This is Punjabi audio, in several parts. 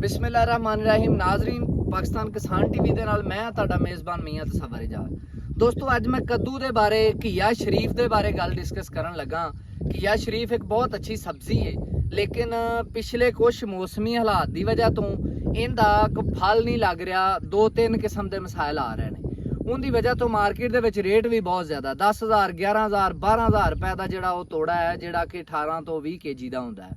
बिस्मिल्लाहिर्रहमानिर्रहीम नाजरीन पाकिस्तान किसान टीवी ਦੇ ਨਾਲ ਮੈਂ ਤੁਹਾਡਾ ਮੇਜ਼ਬਾਨ ਮੀਆਂ ਤਸਵਰ ਇਜਾਜ਼। ਦੋਸਤੋ ਅੱਜ ਮੈਂ ਕੱਦੂ ਦੇ ਬਾਰੇ ਘੀਆ ਸ਼ਰੀਫ ਦੇ ਬਾਰੇ ਗੱਲ ਡਿਸਕਸ ਕਰਨ ਲੱਗਾ। ਘੀਆ ਸ਼ਰੀਫ ਇੱਕ ਬਹੁਤ ਅੱਛੀ ਸਬਜ਼ੀ ਹੈ ਲੇਕਿਨ ਪਿਛਲੇ ਕੁਝ ਮੌਸਮੀ ਹਾਲਾਤ ਦੀ ਵਜ੍ਹਾ ਤੋਂ ਇਹਦਾ ਕੋਈ ਫਲ ਨਹੀਂ ਲੱਗ ਰਿਹਾ। ਦੋ ਤਿੰਨ ਕਿਸਮ ਦੇ ਮਸਾਇਲ ਆ ਰਹੇ ਨੇ, ਉਹਦੀ ਵਜ੍ਹਾ ਤੋਂ ਮਾਰਕੀਟ ਦੇ ਵਿੱਚ ਰੇਟ ਵੀ ਬਹੁਤ ਜ਼ਿਆਦਾ 10,000 11,000 12,000 ਰੁਪਏ ਦਾ ਜਿਹੜਾ ਉਹ ਤੋੜਾ ਹੈ ਜਿਹੜਾ ਕਿ 18 ਤੋਂ 20 kg ਦਾ ਹੁੰਦਾ ਹੈ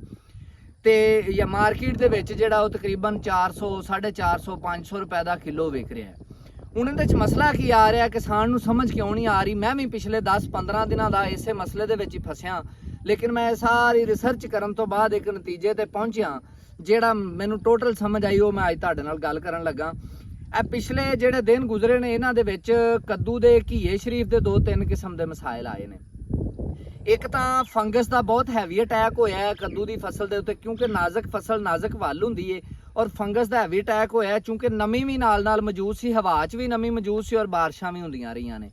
ਤੇ ਜਾਂ ਮਾਰਕੀਟ ਦੇ ਵਿੱਚ ਜਿਹੜਾ ਉਹ ਤਕਰੀਬਨ 400 450 500 ਰੁਪਏ ਦਾ ਕਿਲੋ ਵਿਕ ਰਿਹਾ ਹੈ। ਹੁਣ ਇਹਦੇ ਵਿੱਚ ਮਸਲਾ ਕੀ ਆ ਰਿਹਾ, ਕਿਸਾਨ ਨੂੰ ਸਮਝ ਕਿਉਂ ਨਹੀਂ ਆ ਰਹੀ। ਮੈਂ ਵੀ ਪਿਛਲੇ 10-15 ਦਿਨਾਂ ਦਾ ਇਸੇ ਮਸਲੇ ਦੇ ਵਿੱਚ ਹੀ ਫਸਿਆ, ਲੇਕਿਨ ਮੈਂ ਸਾਰੀ ਰਿਸਰਚ ਕਰਨ ਤੋਂ ਬਾਅਦ ਇੱਕ ਨਤੀਜੇ ਤੇ ਪਹੁੰਚਿਆ ਜਿਹੜਾ ਮੈਨੂੰ ਟੋਟਲ ਸਮਝ ਆਈ, ਉਹ ਮੈਂ ਅੱਜ ਤੁਹਾਡੇ ਨਾਲ ਗੱਲ ਕਰਨ ਲੱਗਾ। ਇਹ ਪਿਛਲੇ ਜਿਹੜੇ ਦਿਨ ਗੁਜ਼ਰੇ ਨੇ ਇਹਨਾਂ ਦੇ ਵਿੱਚ ਕੱਦੂ ਦੇ ਘੀਏ ਸ਼ਰੀਫ ਦੇ 2-3 ਕਿਸਮ ਦੇ ਮਸਾਇਲ ਆਏ ਨੇ। ਇੱਕ ਤਾਂ ਫੰਗਸ ਦਾ ਬਹੁਤ ਹੈਵੀ ਅਟੈਕ ਹੋਇਆ ਹੈ ਕੱਦੂ ਦੀ ਫਸਲ ਦੇ ਉੱਤੇ, ਕਿਉਂਕਿ ਨਾਜ਼ੁਕ ਫਸਲ ਨਾਜ਼ੁਕ ਵੱਲ ਹੁੰਦੀ ਏ ਔਰ ਫੰਗਸ ਦਾ ਹੈਵੀ ਅਟੈਕ ਹੋਇਆ ਕਿਉਂਕਿ ਨਮੀ ਵੀ ਨਾਲ ਮੌਜੂਦ ਸੀ, ਹਵਾ 'ਚ ਵੀ ਨਮੀ ਮੌਜੂਦ ਸੀ ਔਰ ਬਾਰਿਸ਼ਾਂ ਵੀ ਹੁੰਦੀਆਂ ਰਹੀਆਂ ਨੇ।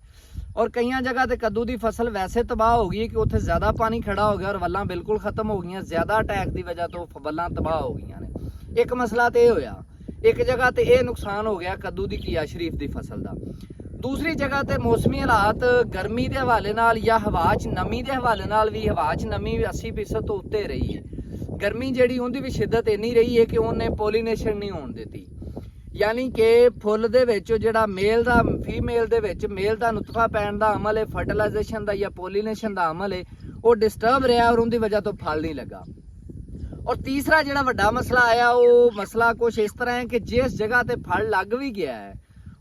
ਔਰ ਕਈਆਂ ਜਗ੍ਹਾ ਤੇ ਕੱਦੂ ਦੀ ਫਸਲ ਵੈਸੇ ਤਬਾਹ ਹੋ ਗਈ ਕਿ ਉੱਥੇ ਜ਼ਿਆਦਾ ਪਾਣੀ ਖੜਾ ਹੋ ਗਿਆ ਔਰ ਵੱਲਾਂ ਬਿਲਕੁਲ ਖਤਮ ਹੋ ਗਈਆਂ, ਜ਼ਿਆਦਾ ਅਟੈਕ ਦੀ ਵਜ੍ਹਾ ਤੋਂ ਵੱਲਾਂ ਤਬਾਹ ਹੋ ਗਈਆਂ ਨੇ। ਇੱਕ ਮਸਲਾ ਤੇ ਇਹ ਹੋਇਆ, ਇੱਕ ਜਗ੍ਹਾ ਤੇ ਇਹ ਨੁਕਸਾਨ ਹੋ ਗਿਆ ਕੱਦੂ ਦੀ ਘੀਆ ਸ਼ਰੀਫ ਦੀ ਫਸਲ ਦਾ। ਦੂਸਰੀ ਜਗ੍ਹਾ ਤੇ ਮੌਸਮੀ ਹਾਲਾਤ ਗਰਮੀ ਦੇ ਹਵਾਲੇ ਨਾਲ ਜਾਂ ਹਵਾ 'ਚ ਨਮੀ ਦੇ ਹਵਾਲੇ ਨਾਲ ਵੀ, ਹਵਾ 'ਚ ਨਮੀ 80% ਤੋਂ ਉੱਤੇ ਰਹੀ ਹੈ। ਗਰਮੀ ਜਿਹੜੀ ਉਹਦੀ ਵੀ ਸ਼ਿੱਦਤ ਇੰਨੀ ਰਹੀ ਹੈ ਕਿ ਉਹਨੇ ਪੋਲੀਨੇਸ਼ਨ ਨਹੀਂ ਹੋਣ ਦਿੱਤੀ, ਯਾਨੀ ਕਿ ਫੁੱਲ ਦੇ ਵਿੱਚ ਜਿਹੜਾ ਮੇਲ ਦਾ ਫੀਮੇਲ ਦੇ ਵਿੱਚ ਮੇਲ ਦਾ ਨੁਤਫਾ ਪੈਣ ਦਾ ਅਮਲ ਹੈ, ਫਰਟੀਲਾਈਜੇਸ਼ਨ ਦਾ ਜਾਂ ਪੋਲੀਨੇਸ਼ਨ ਦਾ ਅਮਲ ਹੈ, ਉਹ ਡਿਸਟਰਬ ਰਿਹਾ ਔਰ ਉਹਦੀ ਵਜ੍ਹਾ ਤੋਂ ਫਲ ਨਹੀਂ ਲੱਗਾ। ਔਰ ਤੀਸਰਾ ਜਿਹੜਾ ਵੱਡਾ ਮਸਲਾ ਆਇਆ, ਉਹ ਮਸਲਾ ਕੁਛ ਇਸ ਤਰ੍ਹਾਂ ਹੈ ਕਿ ਜਿਸ ਜਗ੍ਹਾ ਤੇ ਫਲ ਲੱਗ ਵੀ ਗਿਆ ਹੈ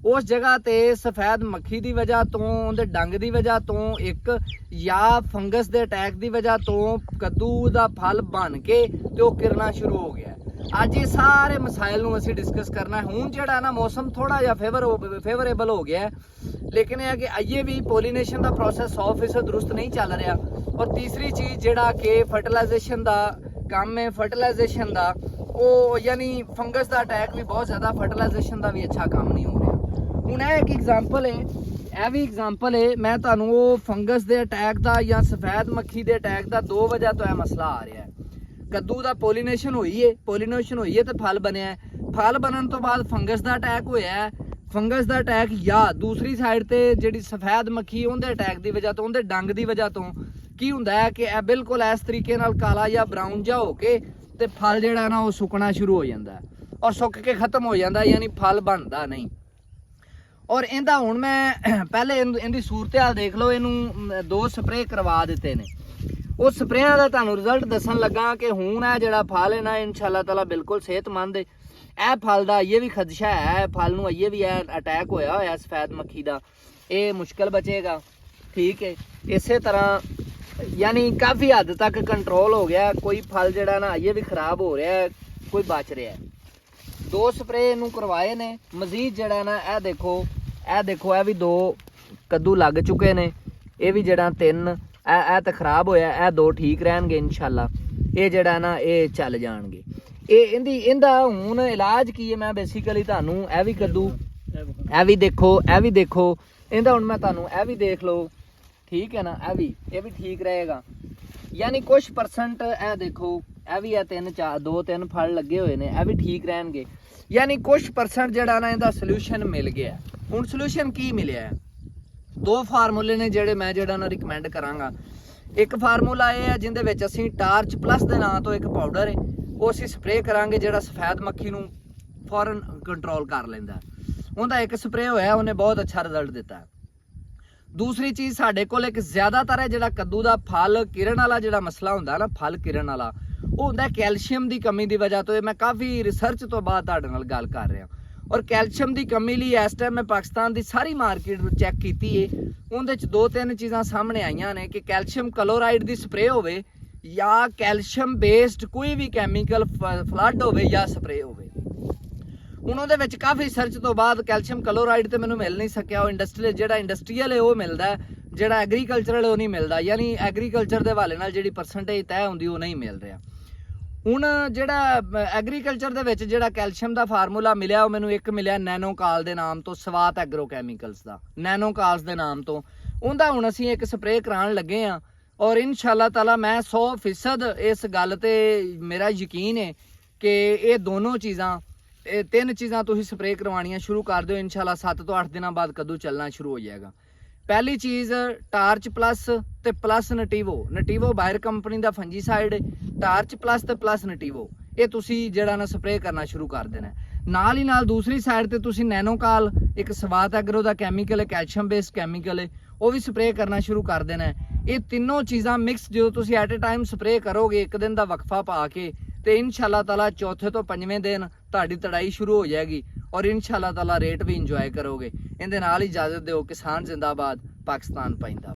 ਉਸ ਜਗ੍ਹਾ ਤੇ ਸਫੈਦ ਮੱਖੀ ਦੀ ਵਜ੍ਹਾ ਤੋਂ, ਉਹਦੇ ਡੰਗ ਦੀ ਵਜ੍ਹਾ ਤੋਂ ਇੱਕ ਜਾਂ ਫੰਗਸ ਦੇ ਅਟੈਕ ਦੀ ਵਜ੍ਹਾ ਤੋਂ ਕੱਦੂ ਦਾ ਫਲ ਬਣ ਕੇ ਤੇ ਉਹ ਕਿਰਨਾ ਸ਼ੁਰੂ ਹੋ ਗਿਆ। ਅੱਜ ਇਹ ਸਾਰੇ ਮਸਾਇਲ ਨੂੰ ਅਸੀਂ ਡਿਸਕਸ ਕਰਨਾ ਹੈ। ਹੁਣ ਜਿਹੜਾ ਨਾ ਮੌਸਮ ਥੋੜਾ ਜਿਹਾ ਫੇਵਰੇਬਲ ਹੋ ਗਿਆ, ਲੇਕਿਨ ਇਹ ਹੈ ਕਿ ਅਜੇ ਵੀ ਪੋਲੀਨੇਸ਼ਨ ਦਾ ਪ੍ਰੋਸੈਸ 100% ਦਰੁਸਤ ਨਹੀਂ ਚੱਲ ਰਿਹਾ। ਔਰ ਤੀਸਰੀ ਚੀਜ਼ ਜਿਹੜਾ ਕਿ ਫਰਟੀਲਾਈਜੇਸ਼ਨ ਦਾ ਕੰਮ ਹੈ, ਫਰਟੀਲਾਈਜੇਸ਼ਨ ਦਾ ਉਹ ਯਾਨੀ ਫੰਗਸ ਦਾ ਅਟੈਕ ਵੀ ਬਹੁਤ ਜ਼ਿਆਦਾ, ਫਰਟੀਲਾਈਜੇਸ਼ਨ ਦਾ ਵੀ ਅੱਛਾ ਕੰਮ ਨਹੀਂ ਹੋ ਰਿਹਾ। ਹੁਣ ਇਹ ਇੱਕ ਐਗਜ਼ਾਮਪਲ ਹੈ, ਇਹ ਵੀ ਐਗਜ਼ਾਮਪਲ ਹੈ, ਮੈਂ ਤੁਹਾਨੂੰ ਉਹ ਫੰਗਸ ਦੇ ਅਟੈਕ ਦਾ ਜਾਂ ਸਫੈਦ ਮੱਖੀ ਦੇ ਅਟੈਕ ਦਾ ਦੋ ਵਜ੍ਹਾ ਤੋਂ ਇਹ ਮਸਲਾ ਆ ਰਿਹਾ ਹੈ। ਕੱਦੂ ਦਾ ਪੋਲੀਨੇਸ਼ਨ ਹੋਈ ਹੈ ਤੇ ਫਲ ਬਣਿਆ ਹੈ, ਫਲ ਬਣਨ ਤੋਂ ਬਾਅਦ ਫੰਗਸ ਦਾ ਅਟੈਕ ਹੋਇਆ ਹੈ। ਫੰਗਸ ਦਾ ਅਟੈਕ ਜਾਂ ਦੂਸਰੀ ਸਾਈਡ ਤੇ ਜਿਹੜੀ ਸਫੈਦ ਮੱਖੀ ਉਹਦੇ ਅਟੈਕ ਦੀ ਵਜ੍ਹਾ ਤੋਂ, ਉਹਦੇ ਡੰਗ ਦੀ ਵਜ੍ਹਾ ਤੋਂ ਕੀ ਹੁੰਦਾ ਹੈ ਕਿ ਇਹ ਬਿਲਕੁਲ ਇਸ ਤਰੀਕੇ ਨਾਲ ਕਾਲਾ ਜਾਂ ਬਰਾਊਨ ਜਿਹਾ ਹੋ ਕੇ ਤੇ ਫਲ ਜਿਹੜਾ ਨਾ ਉਹ ਸੁੱਕਣਾ ਸ਼ੁਰੂ ਹੋ ਜਾਂਦਾ ਔਰ ਸੁੱਕ ਕੇ ਖਤਮ ਹੋ ਜਾਂਦਾ, ਯਾਨੀ ਫਲ ਬਣਦਾ ਨਹੀਂ। ਔਰ ਇਹਦਾ ਹੁਣ ਮੈਂ ਪਹਿਲੇ ਇਹਦੀ ਸੂਰਤ-ਹਾਲ ਦੇਖ ਲਓ। ਇਹਨੂੰ 2 ਸਪਰੇਅ ਕਰਵਾ ਦਿੱਤੇ ਨੇ, ਉਹ ਸਪਰੇਆਂ ਦਾ ਤੁਹਾਨੂੰ ਰਿਜ਼ਲਟ ਦੱਸਣ ਲੱਗਾ ਕਿ ਹੁਣ ਇਹ ਜਿਹੜਾ ਫਲ ਹੈ ਨਾ ਇਨਸ਼ਾਅੱਲਾ ਤਾਲਾ ਬਿਲਕੁਲ ਸਿਹਤਮੰਦ ਹੈ। ਇਹ ਫਲ ਦਾ ਇਹ ਵੀ ਖਦਸ਼ਾ ਹੈ, ਫਲ ਨੂੰ ਇਹ ਵੀ ਅਟੈਕ ਹੋਇਆ ਸਫੈਦ ਮੱਖੀ ਦਾ, ਇਹ ਮੁਸ਼ਕਲ ਬਚੇਗਾ। ਠੀਕ ਹੈ, ਇਸੇ ਤਰ੍ਹਾਂ ਯਾਨੀ ਕਾਫੀ ਹੱਦ ਤੱਕ ਕੰਟਰੋਲ ਹੋ ਗਿਆ, ਕੋਈ ਫਲ ਜਿਹੜਾ ਨਾ ਇਹ ਵੀ ਖਰਾਬ ਹੋ ਰਿਹਾ, ਕੋਈ ਬਚ ਰਿਹਾ। 2 ਸਪਰੇਅ ਇਹਨੂੰ ਕਰਵਾਏ ਨੇ। ਮਜ਼ੀਦ ਜਿਹੜਾ ਨਾ ਇਹ ਦੇਖੋ ਇਹ ਵੀ 2 ਕੱਦੂ ਲੱਗ ਚੁੱਕੇ ਨੇ, ਇਹ ਵੀ ਜਿਹੜਾ 3 ਇਹ ਤਾਂ ਖਰਾਬ ਹੋਇਆ, ਇਹ 2 ਠੀਕ ਰਹਿਣਗੇ ਇਨਸ਼ਾਅੱਲਾ, ਇਹ ਜਿਹੜਾ ਨਾ ਇਹ ਚੱਲ ਜਾਣਗੇ। ਇਹਦਾ ਹੁਣ ਇਲਾਜ ਕੀ ਹੈ, ਮੈਂ ਬੇਸਿਕਲੀ ਤੁਹਾਨੂੰ ਇਹ ਵੀ ਕੱਦੂ ਇਹ ਵੀ ਦੇਖੋ ਇਹਦਾ ਹੁਣ ਮੈਂ ਤੁਹਾਨੂੰ ਇਹ ਵੀ ਦੇਖ ਲਓ। ਠੀਕ ਹੈ ਨਾ, ਇਹ ਵੀ ਠੀਕ ਰਹੇਗਾ, ਯਾਨੀ ਕੁਛ ਪਰਸੈਂਟ ਇਹ ਦੇਖੋ ਇਹ ਵੀ 2-3 ਫਲ ਲੱਗੇ ਹੋਏ ਨੇ, ਇਹ ਵੀ ਠੀਕ ਰਹਿਣਗੇ, ਯਾਨੀ ਕੁਛ ਪਰਸੈਂਟ ਜਿਹੜਾ ਨਾ ਇਹਦਾ ਸੋਲੂਸ਼ਨ ਮਿਲ ਗਿਆ। ਹੁਣ ਸੋਲੂਸ਼ਨ ਕੀ ਮਿਲਿਆ? 2 ਫਾਰਮੂਲੇ ਨੇ ਜਿਹੜੇ ਮੈਂ ਨਾ ਰਿਕਮੈਂਡ ਕਰਾਂਗਾ। ਇੱਕ ਫਾਰਮੂਲਾ ਇਹ ਹੈ ਜਿਹਦੇ ਵਿੱਚ ਅਸੀਂ ਟਾਰਚ ਪਲੱਸ ਦੇ ਨਾਂ ਤੋਂ ਇੱਕ ਪਾਊਡਰ ਹੈ, ਉਹ ਅਸੀਂ ਸਪਰੇਅ ਕਰਾਂਗੇ ਜਿਹੜਾ ਸਫੈਦ ਮੱਖੀ ਨੂੰ ਫੌਰਨ ਕੰਟਰੋਲ ਕਰ ਲੈਂਦਾ। ਉਹਦਾ ਇੱਕ ਸਪਰੇਅ ਹੋਇਆ, ਉਹਨੇ ਬਹੁਤ ਅੱਛਾ ਰਿਜ਼ਲਟ ਦਿੱਤਾ। ਦੂਸਰੀ ਚੀਜ਼ ਸਾਡੇ ਕੋਲ ਇੱਕ ਜ਼ਿਆਦਾਤਰ ਹੈ ਜਿਹੜਾ ਕੱਦੂ ਦਾ ਫਲ ਕਿਰਨ ਵਾਲਾ ਜਿਹੜਾ ਮਸਲਾ ਹੁੰਦਾ ਨਾ, ਫਲ ਕਿਰਨ ਵਾਲਾ, ਉਹ ਹੁੰਦਾ ਕੈਲਸ਼ੀਅਮ ਦੀ ਕਮੀ ਦੀ ਵਜ੍ਹਾ ਤੋਂ। ਮੈਂ ਕਾਫੀ ਰਿਸਰਚ ਤੋਂ ਬਾਅਦ ਤੁਹਾਡੇ ਨਾਲ ਗੱਲ ਕਰ ਰਿਹਾ ਔਰ ਕੈਲਸ਼ੀਅਮ ਦੀ ਕਮੀ ਲਈ ਇਸ ਟਾਈਮ ਮੈਂ ਪਾਕਿਸਤਾਨ ਦੀ ਸਾਰੀ ਮਾਰਕੀਟ ਚੈੱਕ ਕੀਤੀ ਹੈ, ਉਹਦੇ 'ਚ 2-3 ਚੀਜ਼ਾਂ ਸਾਹਮਣੇ ਆਈਆਂ ਨੇ ਕਿ ਕੈਲਸ਼ੀਅਮ ਕਲੋਰਾਈਡ ਦੀ ਸਪਰੇਅ ਹੋਵੇ ਜਾਂ ਕੈਲਸ਼ੀਅਮ ਬੇਸਡ ਕੋਈ ਵੀ ਕੈਮੀਕਲ ਫਲੱਡ ਹੋਵੇ ਜਾਂ ਸਪਰੇਅ ਹੋਵੇ। ਹੁਣ ਉਹਦੇ ਵਿੱਚ ਕਾਫੀ ਸਰਚ ਤੋਂ ਬਾਅਦ ਕੈਲਸ਼ੀਅਮ ਕਲੋਰਾਈਡ ਤੇ ਮੈਨੂੰ ਮਿਲ ਨਹੀਂ ਸਕਿਆ। ਉਹ ਇੰਡਸਟਰੀਅਲ ਹੈ ਉਹ ਮਿਲਦਾ, ਜਿਹੜਾ ਐਗਰੀਕਲਚਰਲ ਉਹ ਨਹੀਂ ਮਿਲਦਾ, ਯਾਨੀ ਐਗਰੀਕਲਚਰ ਦੇ ਹਵਾਲੇ ਨਾਲ ਜਿਹੜੀ ਪਰਸੈਂਟੇਜ ਤੈਅ ਹੁੰਦੀ ਉਹ ਨਹੀਂ ਮਿਲ ਰਿਹਾ। ਹੁਣ ਜਿਹੜਾ ਐਗਰੀਕਲਚਰ ਦੇ ਵਿੱਚ ਜਿਹੜਾ ਕੈਲਸ਼ੀਅਮ ਦਾ ਫਾਰਮੂਲਾ ਮਿਲਿਆ, ਉਹ ਮੈਨੂੰ ਇੱਕ ਮਿਲਿਆ ਨੈਨੋਕਾਲ ਦੇ ਨਾਮ ਤੋਂ, ਸਵਾਤ ਐਗਰੋਕੈਮੀਕਲਸ ਦਾ, ਨੈਨੋਕਾਲਸ ਦੇ ਨਾਮ ਤੋਂ। ਉਹਦਾ ਹੁਣ ਅਸੀਂ ਇੱਕ ਸਪਰੇਅ ਕਰਾਉਣ ਲੱਗੇ ਹਾਂ ਔਰ ਇਨਸ਼ਾਅੱਲਾ ਤਾਲਾ ਮੈਂ 100% ਇਸ ਗੱਲ ਤੇ ਮੇਰਾ ਯਕੀਨ ਹੈ ਕਿ ਇਹ ਦੋਨੋਂ ਚੀਜ਼ਾਂ, ਇਹ 3 ਚੀਜ਼ਾਂ ਤੁਸੀਂ ਸਪਰੇਅ ਕਰਵਾਉਣੀਆਂ ਸ਼ੁਰੂ ਕਰ ਦਿਓ। ਇਨਸ਼ਾਅੱਲਾ 7 ਤੋਂ 8 ਦਿਨਾਂ ਬਾਅਦ ਕੱਦੂ ਚੱਲਣਾ ਸ਼ੁਰੂ ਹੋ ਜਾਏਗਾ। ਪਹਿਲੀ ਚੀਜ਼ ਟਾਰਚ ਪਲੱਸ ਤੇ ਪਲੱਸ ਨਟੀਵੋ। ਨਟੀਵੋ ਬਾਇਰ ਕੰਪਨੀ ਦਾ ਫੰਜੀਸਾਈਡ, ਟਾਰਚ ਪਲੱਸ ਤੇ ਪਲੱਸ ਨਟੀਵੋ, ਇਹ ਤੁਸੀਂ ਜਿਹੜਾ ਨਾ ਸਪਰੇਅ ਕਰਨਾ ਸ਼ੁਰੂ ਕਰ ਦੇਣਾ। ਨਾਲ ਹੀ ਨਾਲ ਦੂਸਰੀ ਸਾਈਡ ਤੇ ਤੁਸੀਂ ਨੈਨੋਕਾਲ, ਇੱਕ ਸਵਾਤ ਐਗਰੋ ਦਾ ਕੈਮੀਕਲ ਹੈ, ਕੈਲਸ਼ੀਅਮ ਬੇਸਡ ਕੈਮੀਕਲ ਹੈ, ਉਹ ਵੀ ਸਪਰੇਅ ਕਰਨਾ ਸ਼ੁਰੂ ਕਰ ਦੇਣਾ। ਇਹ ਤਿੰਨੋਂ ਚੀਜ਼ਾਂ ਮਿਕਸ ਜਦੋਂ ਤੁਸੀਂ ਐਟ ਅ ਟਾਈਮ ਸਪਰੇਅ ਕਰੋਗੇ, ਇੱਕ ਦਿਨ ਦਾ ਵਕਫਾ ਪਾ ਕੇ, ਤੇ ਇਨਸ਼ਾਅੱਲਾ ਤਾਲਾ ਚੌਥੇ ਤੋਂ 5ਵੇਂ ਦਿਨ ਤੁਹਾਡੀ ਤੜਾਈ ਸ਼ੁਰੂ ਹੋ ਜਾਏਗੀ ਔਰ ਇਨਸ਼ਾਅੱਲਾ ਤਾਲਾ ਰੇਟ ਵੀ ਇੰਜੋਏ ਕਰੋਗੇ। ਇਹਦੇ ਨਾਲ ਹੀ ਇਜਾਜ਼ਤ ਦਿਓ। ਕਿਸਾਨ ਜ਼ਿੰਦਾਬਾਦ, ਪਾਕਿਸਤਾਨ ਪਾਇੰਦਾ।